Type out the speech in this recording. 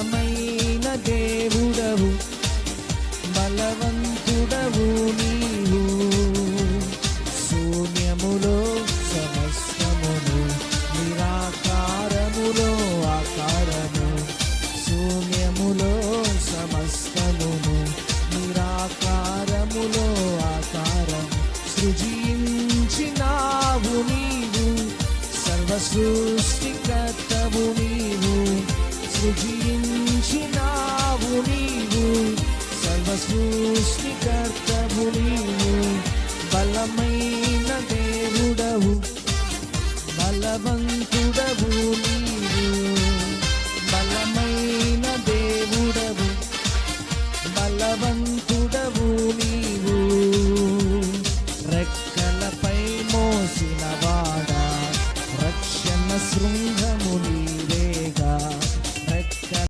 బలమైన దేవుడవు, బలవంతుడవు నీవు. శూన్యములో సమస్తమును, నిరాకారములో ఆకారము. శూన్యములో సమస్తమును, నిరాకారములో ఆకారం. సృజించినావు నీవు, సర్వ సృష్టికర్తవు నీవు. సృజించినావు నీవు, సర్వ సృష్టికర్తవు నీవు. బలమైన దేవుడవు, బలవంతుడవు నీవు.